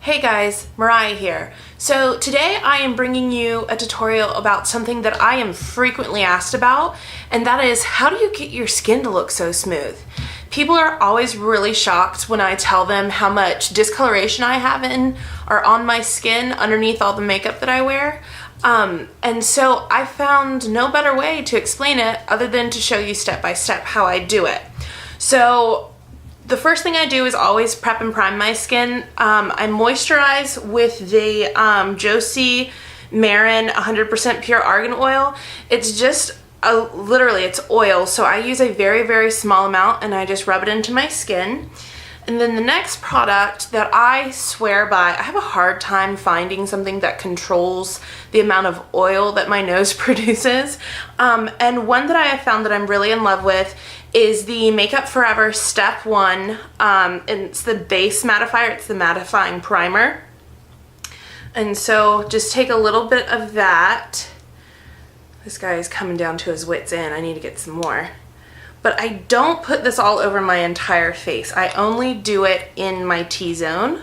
Hey guys, Mariah here. So today I am bringing you a tutorial about something that I am frequently asked about, and that is, how do you get your skin to look so smooth? People are always really shocked when I tell them how much discoloration I have on my skin underneath all the makeup that I wear. And so I found no better way to explain it other than to show you step by step how I do it. So the first thing I do is always prep and prime my skin. I moisturize with the Josie Maran 100% pure argan oil. It's just literally it's oil, so I use a very, very small amount and I just rub it into my skin. And then the next product that I swear by, I have a hard time finding something that controls the amount of oil that my nose produces. And one that I have found that I'm really in love with is the Makeup Forever Step 1. And it's the base mattifier, it's the mattifying primer. And so just take a little bit of that. This guy is coming down to his wits' end. I need to get some more. But I don't put this all over my entire face. I only do it in my T-zone.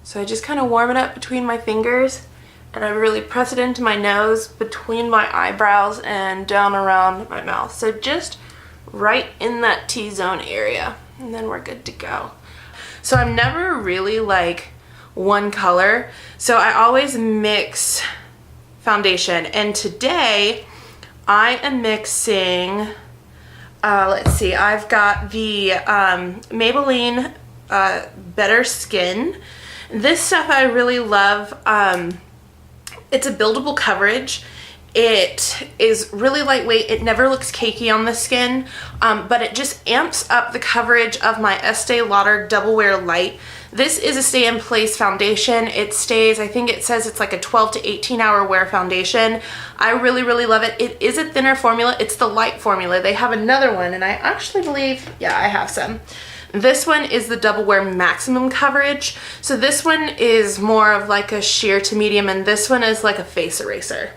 So I just kind of warm it up between my fingers and I really press it into my nose, between my eyebrows and down around my mouth. So just right in that T-zone area, and then we're good to go. So I'm never really like one color, so I always mix foundation. And today I am mixing, let's see, I've got the Maybelline Better Skin. This stuff I really love. It's a buildable coverage. It is really lightweight. It never looks cakey on the skin, but it just amps up the coverage of my Estee Lauder Double Wear Light. This is a stay in place foundation. It stays, I think it says it's like a 12 to 18 hour wear foundation. I really, really love it. It is a thinner formula. It's the light formula. They have another one, and I actually believe, yeah, I have some. This one is the Double Wear Maximum Coverage. So this one is more of like a sheer to medium, and this one is like a face eraser.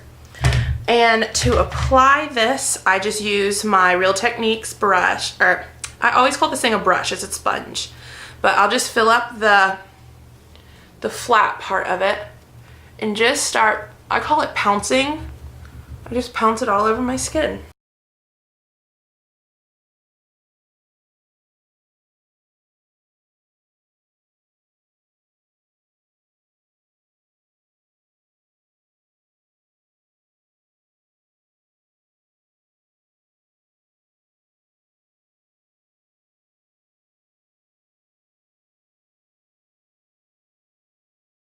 And to apply this, I just use my Real Techniques brush, or I always call this thing a brush, it's a sponge. But I'll just fill up the flat part of it and just start, I call it pouncing. I just pounce it all over my skin.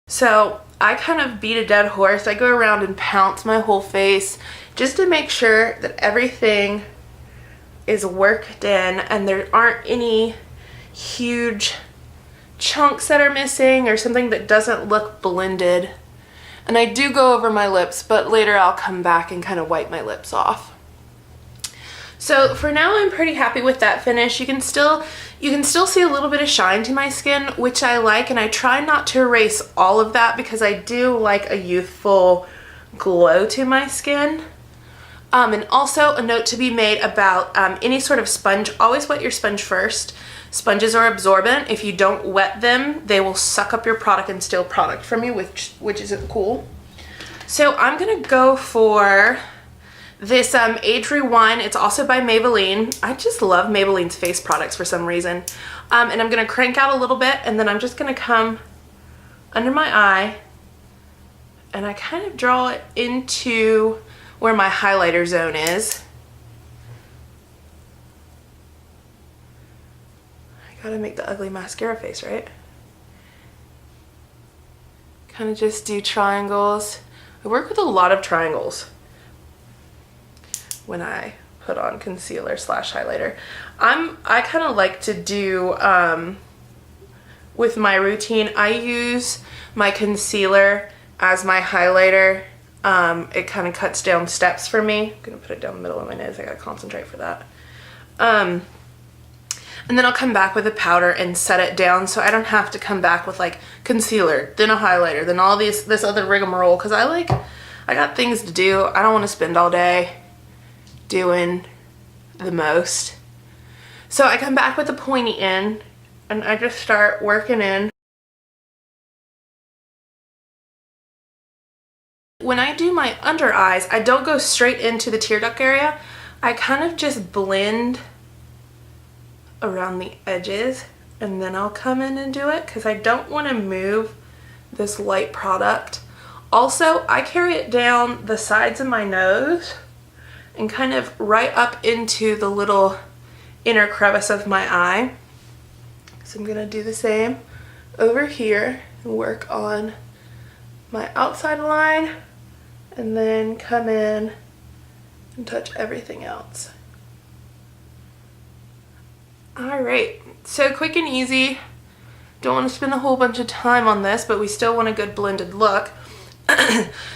So I kind of beat a dead horse. I go around and pounce my whole face just to make sure that everything is worked in and there aren't any huge chunks that are missing or something that doesn't look blended. And I do go over my lips, but later I'll come back and kind of wipe my lips off. So for now, I'm pretty happy with that finish. You can still see a little bit of shine to my skin, which I like, and I try not to erase all of that because I do like a youthful glow to my skin. And also a note to be made about any sort of sponge, always wet your sponge first. Sponges are absorbent. If you don't wet them, they will suck up your product and steal product from you, which isn't cool. So I'm gonna go for this Age Rewind. It's also by Maybelline. I just love Maybelline's face products for some reason. And I'm gonna crank out a little bit, and then I'm just gonna come under my eye and I kind of draw it into where my highlighter zone is. I gotta make the ugly mascara face, right? Kind of just do triangles. I work with a lot of triangles when I put on concealer / highlighter. I kind of like to do, with my routine, I use my concealer as my highlighter. It kind of cuts down steps for me. I'm gonna put it down the middle of my nose. I gotta concentrate for that. And then I'll come back with a powder and set it down so I don't have to come back with like concealer, then a highlighter, then all this other rigmarole, because I got things to do. I don't want to spend all day doing the most. So I come back with a pointy end and I just start working in. When I do my under eyes, I don't go straight into the tear duct area. I kind of just blend around the edges, and then I'll come in and do it because I don't want to move this light product. Also, I carry it down the sides of my nose and kind of right up into the little inner crevice of my eye. So I'm going to do the same over here and work on my outside line, and then come in and touch everything else. Alright, so quick and easy. Don't want to spend a whole bunch of time on this, but we still want a good blended look.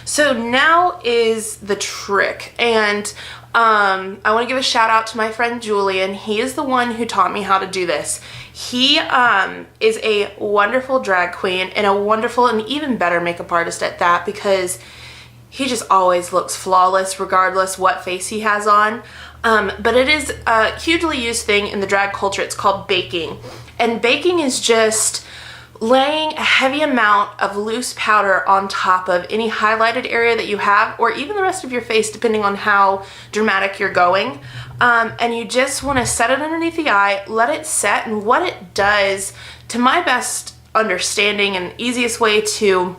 So now is the trick, and I want to give a shout out to my friend Julian. He is the one who taught me how to do this. He is a wonderful drag queen and a wonderful and even better makeup artist at that, because he just always looks flawless regardless what face he has on. But it is a hugely used thing in the drag culture. It's called baking. And baking is just laying a heavy amount of loose powder on top of any highlighted area that you have, or even the rest of your face depending on how dramatic you're going. And you just want to set it underneath the eye, let it set, and what it does, to my best understanding and easiest way to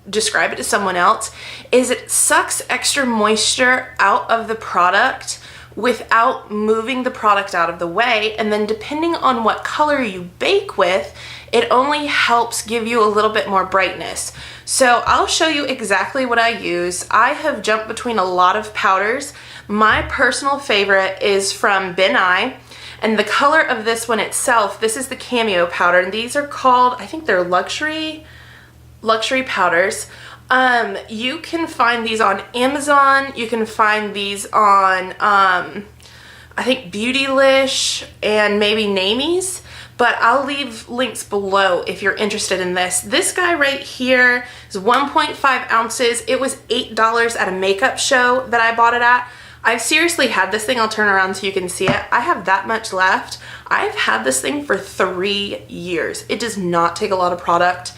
describe it to someone else, is it sucks extra moisture out of the product without moving the product out of the way. And then depending on what color you bake with, it only helps give you a little bit more brightness. So I'll show you exactly what I use. I have jumped between a lot of powders. My personal favorite is from Nye, and the color of this one itself, this is the Cameo Powder, and these are called, I think they're luxury powders. You can find these on Amazon. You can find these on, I think Beautylicious and maybe Namies, but I'll leave links below if you're interested in this. This guy right here is 1.5 ounces. It was $8 at a makeup show that I bought it at. I've seriously had this thing. I'll turn around so you can see it. I have that much left. I've had this thing for 3 years. It does not take a lot of product.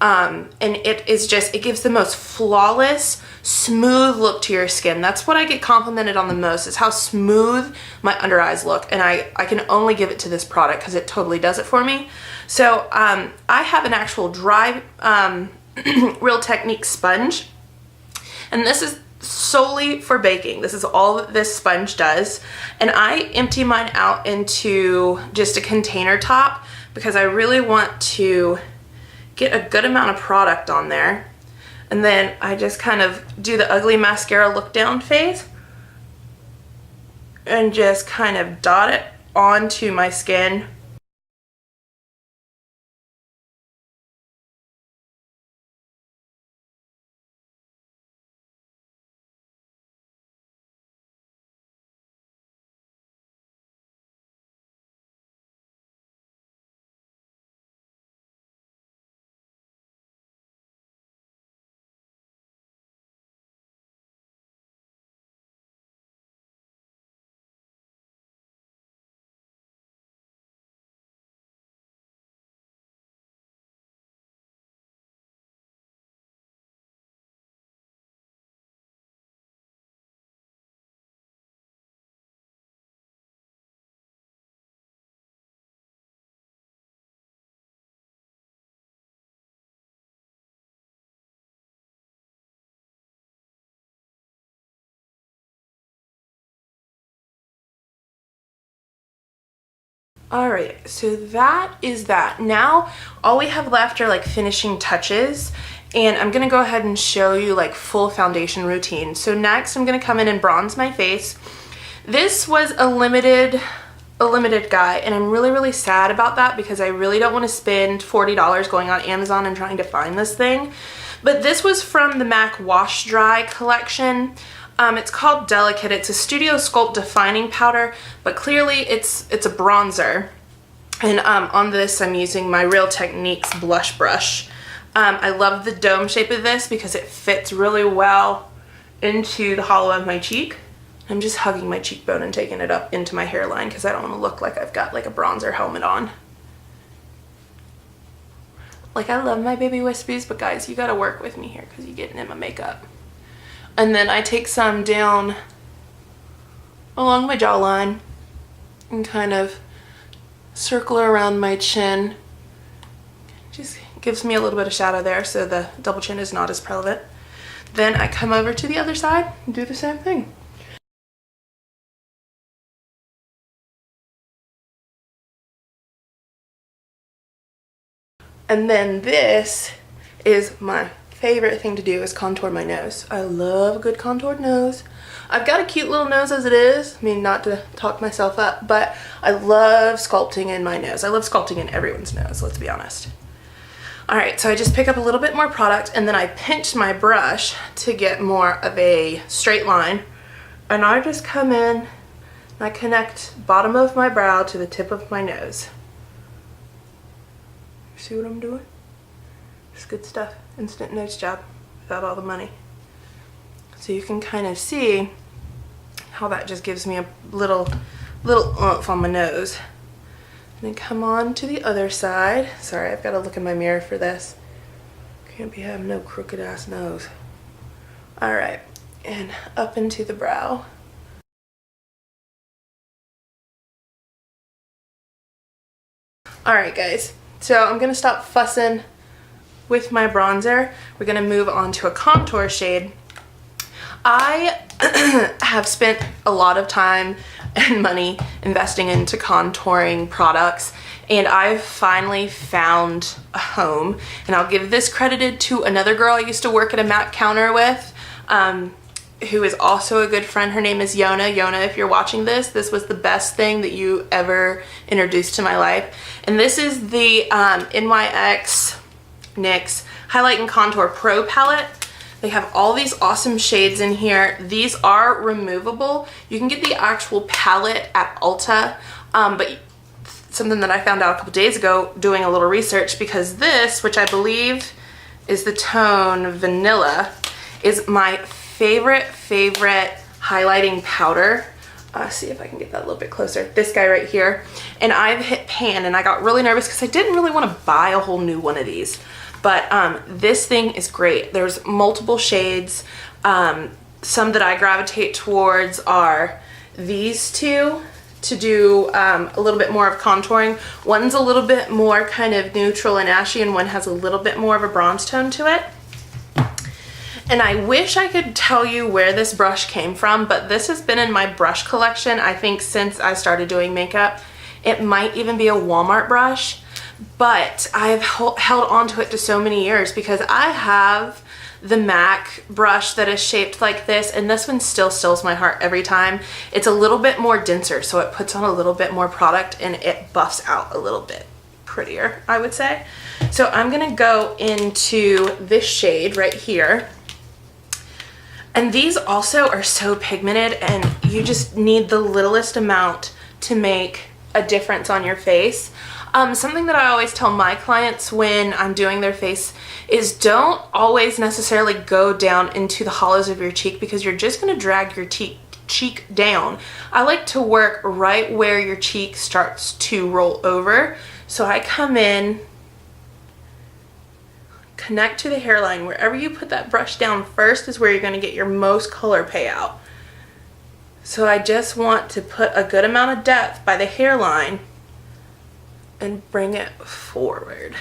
And it is just, it gives the most flawless, smooth look to your skin. That's what I get complimented on the most, is how smooth my under eyes look. And I can only give it to this product because it totally does it for me. So I have an actual dry Real Technique sponge. And this is solely for baking. This is all that this sponge does. And I empty mine out into just a container top because I really want to get a good amount of product on there. And then I just kind of do the ugly mascara look down phase and just kind of dot it onto my skin. Alright, so that is that. Now all we have left are like finishing touches, and I'm gonna go ahead and show you like full foundation routine. So next I'm gonna come in and bronze my face. This was a limited guy, and I'm really sad about that because I really don't want to spend $40 going on Amazon and trying to find this thing. But this was from the MAC Wash Dry collection. It's called Delicate. It's a Studio Sculpt defining powder, but clearly it's a bronzer. And on this I'm using my Real Techniques blush brush. I love the dome shape of this because it fits really well into the hollow of my cheek. I'm just hugging my cheekbone and taking it up into my hairline because I don't want to look like I've got like a bronzer helmet on. Like, I love my baby wispies, but guys, you gotta work with me here because you're getting in my makeup. And then I take some down along my jawline and kind of circle around my chin. Just gives me a little bit of shadow there so the double chin is not as prevalent. Then I come over to the other side and do the same thing. And then this is my favorite thing to do, is contour my nose. I love a good contoured nose. I've got a cute little nose as it is. I mean, not to talk myself up, but I love sculpting in my nose. I love sculpting in everyone's nose, let's be honest. All right, so I just pick up a little bit more product and then I pinch my brush to get more of a straight line. And I just come in and I connect bottom of my brow to the tip of my nose. See what I'm doing? It's good stuff. Instant nose job without all the money. So you can kind of see how that just gives me a little oomph on my nose. And then come on to the other side. Sorry, I've got to look in my mirror for this. Can't be having no crooked ass nose. All right, and up into the brow. All right, guys. So I'm gonna stop fussing with my bronzer. We're gonna move on to a contour shade. I have spent a lot of time and money investing into contouring products, and I've finally found a home. And I'll give this credited to another girl I used to work at a MAC counter with, who is also a good friend. Her name is Yona. Yona, if you're watching this, this was the best thing that you ever introduced to my life. And this is the NYX Highlight and Contour Pro Palette. They have all these awesome shades in here. These are removable. You can get the actual palette at Ulta, but something that I found out a couple days ago doing a little research, because this, which I believe is the tone Vanilla, is my favorite highlighting powder. See if I can get that a little bit closer. This guy right here. And I've hit pan and I got really nervous because I didn't really want to buy a whole new one of these. But this thing is great. There's multiple shades. Some that I gravitate towards are these two to do a little bit more of contouring. One's a little bit more kind of neutral and ashy, and one has a little bit more of a bronze tone to it. And I wish I could tell you where this brush came from, but this has been in my brush collection, I think, since I started doing makeup. It might even be a Walmart brush, but I've held on to it to so many years because I have the MAC brush that is shaped like this, and this one still stills my heart every time. It's a little bit more denser, so it puts on a little bit more product and it buffs out a little bit prettier, I would say. So I'm gonna go into this shade right here. And these also are so pigmented, and you just need the littlest amount to make a difference on your face. Something that I always tell my clients when I'm doing their face is don't always necessarily go down into the hollows of your cheek, because you're just gonna drag your cheek down. I like to work right where your cheek starts to roll over. So I come in, connect to the hairline. Wherever you put that brush down first is where you're going to get your most color payout. So I just want to put a good amount of depth by the hairline and bring it forward.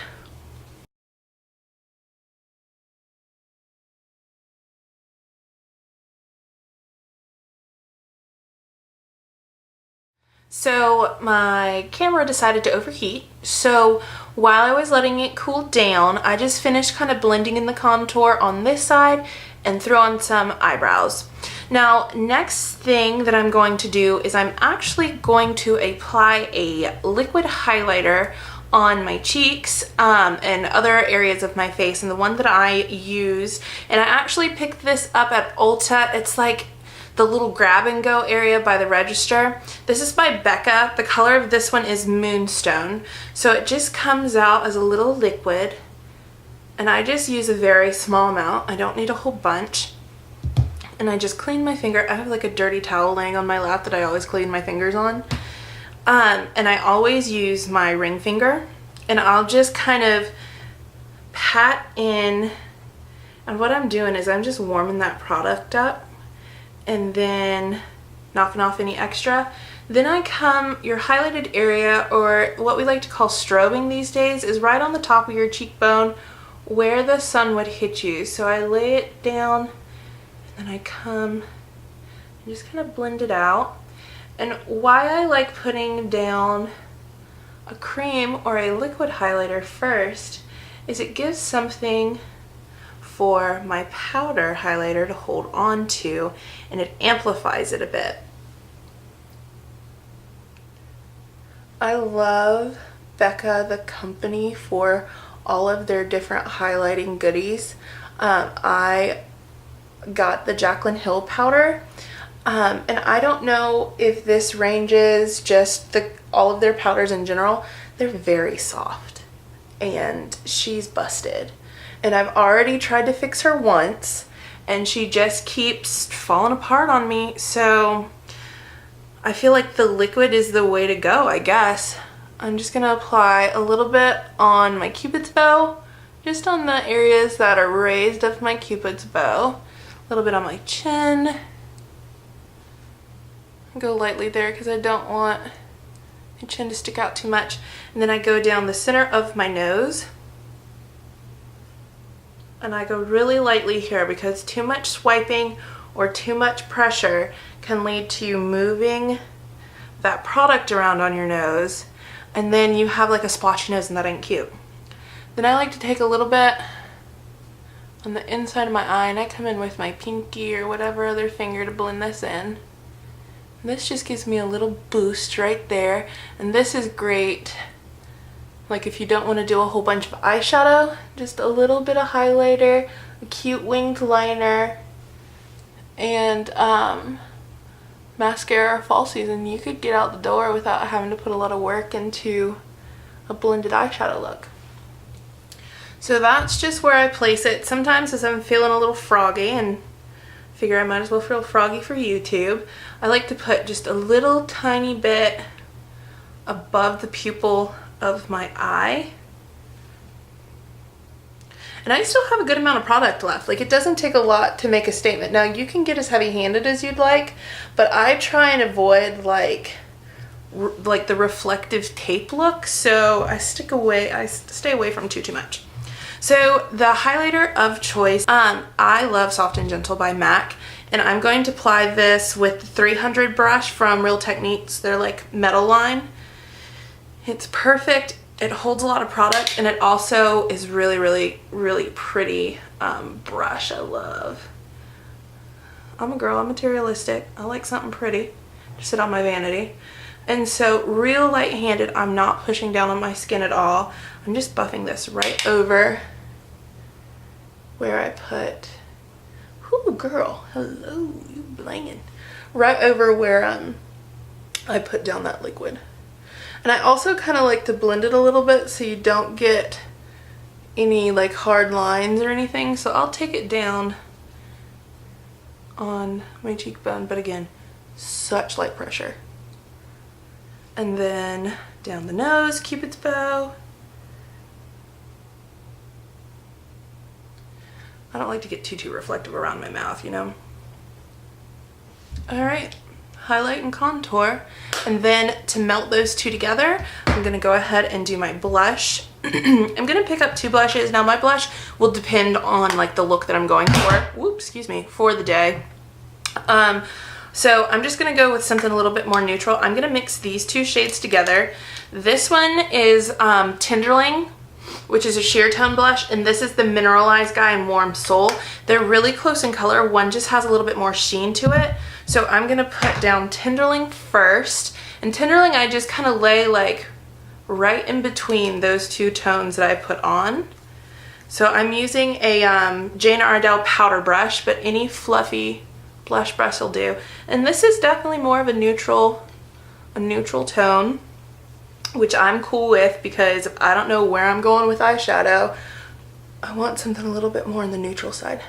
So my camera decided to overheat, so while I was letting it cool down, I just finished kind of blending in the contour on this side and threw on some eyebrows. Now, next thing that I'm going to do is I'm actually going to apply a liquid highlighter on my cheeks and other areas of my face. And the one that I use, and I actually picked this up at Ulta, it's like the little grab and go area by the register. This is by Becca. The color of this one is Moonstone. So it just comes out as a little liquid, and I just use a very small amount. I don't need a whole bunch. and I just clean my finger. I have like a dirty towel laying on my lap that I always clean my fingers on. And I always use my ring finger, and I'll just kind of pat in, and what I'm doing is I'm just warming that product up and then knocking off any extra. Then I come, your highlighted area, or what we like to call strobing these days, is right on the top of your cheekbone where the sun would hit you. So I lay it down and then I come and just kind of blend it out. And why I like putting down a cream or a liquid highlighter first is it gives something for my powder highlighter to hold on to, and it amplifies it a bit. I love Becca, the company, for all of their different highlighting goodies. I got the Jaclyn Hill powder, and I don't know if this ranges just all of their powders in general. They're very soft, and she's busted. And I've already tried to fix her once, and she just keeps falling apart on me. So I feel like the liquid is the way to go, I guess. I'm just going to apply a little bit on my Cupid's bow, just on the areas that are raised of my Cupid's bow. A little bit on my chin. Go lightly there because I don't want my chin to stick out too much. And then I go down the center of my nose. And I go really lightly here because too much swiping or too much pressure can lead to you moving that product around on your nose, and then you have like a splotchy nose, and that ain't cute. Then I like to take a little bit on the inside of my eye, and I come in with my pinky or whatever other finger to blend this in. And this just gives me a little boost right there, and this is great like if you don't want to do a whole bunch of eyeshadow, just a little bit of highlighter, a cute winged liner, and mascara or falsies, and you could get out the door without having to put a lot of work into a blended eyeshadow look. So that's just where I place it. Sometimes as I'm feeling a little froggy and figure I might as well feel froggy for YouTube, I like to put just a little tiny bit above the pupil of my eye. And I still have a good amount of product left. Like, it doesn't take a lot to make a statement. Now, you can get as heavy-handed as you'd like, but I try and avoid like the reflective tape look, so I stay away from too much. So the highlighter of choice, I love Soft and Gentle by MAC, and I'm going to apply this with the 300 brush from Real Techniques. They're like metal line. It's perfect. It holds a lot of product, and it also is really pretty brush. I love. I'm a girl, I'm materialistic. I like something pretty to sit on my vanity. And so real light-handed, I'm not pushing down on my skin at all. I'm just buffing this right over where I put, ooh girl, hello, you blinging. Right over where I put down that liquid. And I also kind of like to blend it a little bit so you don't get any like hard lines or anything. So I'll take it down on my cheekbone, but again, such light pressure. And then down the nose, Cupid's bow. I don't like to get too reflective around my mouth, you know. Alright, highlight and contour. And then to melt those two together, I'm going to go ahead and do my blush. I'm going to pick up two blushes. Now my blush will depend on like the look that I'm going for. Whoops, excuse me, for the day. So I'm just going to go with something a little bit more neutral. I'm going to mix these two shades together. This one is Tenderling, which is a sheer tone blush, and this is the Mineralized Guy in Warm Soul. They're really close in color. One just has a little bit more sheen to it. So I'm going to put down Tenderling first. And Tenderling I just kind of lay like right in between those two tones that I put on. So I'm using a Jane Ardell powder brush, but any fluffy blush brush will do. And this is definitely more of a neutral tone, which I'm cool with because if I don't know where I'm going with eyeshadow, I want something a little bit more on the neutral side.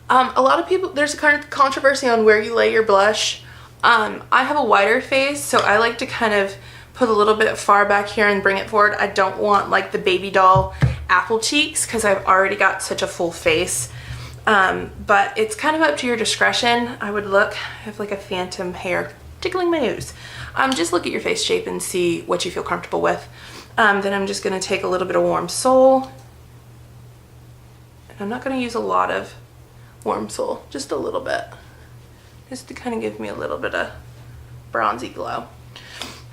A lot of people, there's a kind of controversy on where you lay your blush. I have a wider face, so I like to kind of put a little bit far back here and bring it forward. I don't want like the baby doll apple cheeks because I've already got such a full face. But it's kind of up to your discretion. I would look, I have like a phantom hair tickling my nose. Just look at your face shape and see what you feel comfortable with. Then I'm just gonna take a little bit of Warm Soul. And I'm not gonna use a lot of Warm Soul, just a little bit. Just to kind of give me a little bit of bronzy glow.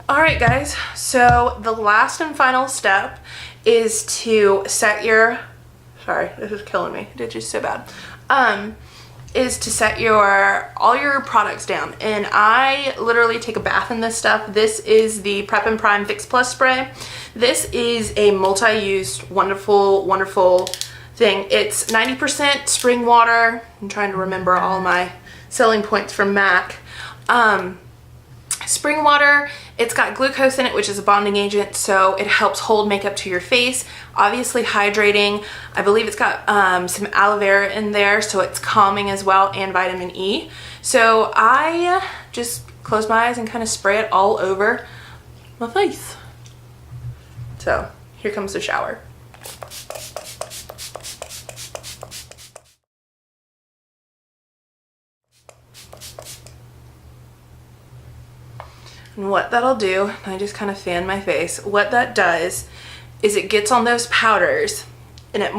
All right, guys, so the last and final step is to set your, sorry, this is killing me, I did just so bad, is to set all your products down. And I literally take a bath in this stuff. This is the Prep and Prime Fix Plus spray. This is a multi-use, wonderful, wonderful thing. It's 90% spring water. I'm trying to remember all my selling points from MAC. Spring water, it's got glucose in it, which is a bonding agent, so it helps hold makeup to your face. Obviously hydrating. I believe it's got some aloe vera in there, so it's calming as well, and vitamin E. So I just close my eyes and kind of spray it all over my face. So here comes the shower. And what that'll do, I just kind of fan my face, what that does is it gets on those powders and it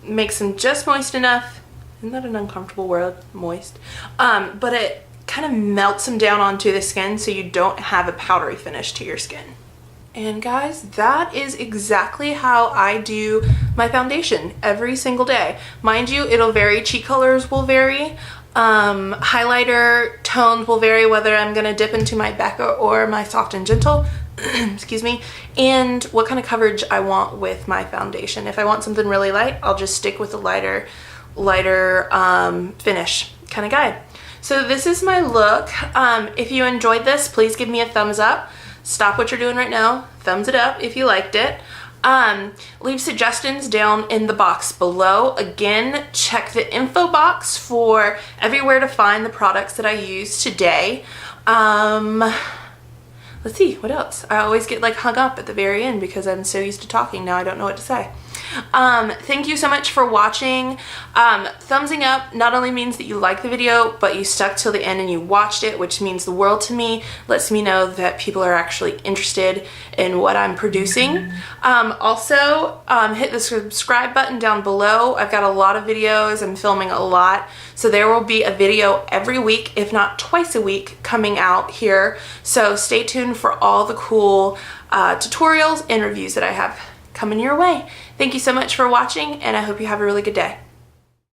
makes them just moist enough. Isn't that an uncomfortable word, moist? But it kind of melts them down onto the skin so you don't have a powdery finish to your skin. And guys, that is exactly how I do my foundation every single day. Mind you, it'll vary, cheek colors will vary. Highlighter tones will vary whether I'm gonna dip into my Becca or my Soft and Gentle, excuse me, and what kind of coverage I want with my foundation. If I want something really light, I'll just stick with a lighter finish kind of guide. So this is my look. If you enjoyed this, please give me a thumbs up. Stop what you're doing right now, thumbs it up if you liked it. Leave suggestions down in the box below. Again, check the info box for everywhere to find the products that I used today. Let's see, what else? I always get like hung up at the very end because I'm so used to talking now I don't know what to say. Thank you so much for watching. Thumbsing up not only means that you like the video, but you stuck till the end and you watched it, which means the world to me. Lets me know that people are actually interested in what I'm producing. Also, hit the subscribe button down below. I've got a lot of videos. I'm filming a lot. So there will be a video every week, if not twice a week, coming out here. So stay tuned for all the cool tutorials and reviews that I have coming your way. Thank you so much for watching, and I hope you have a really good day.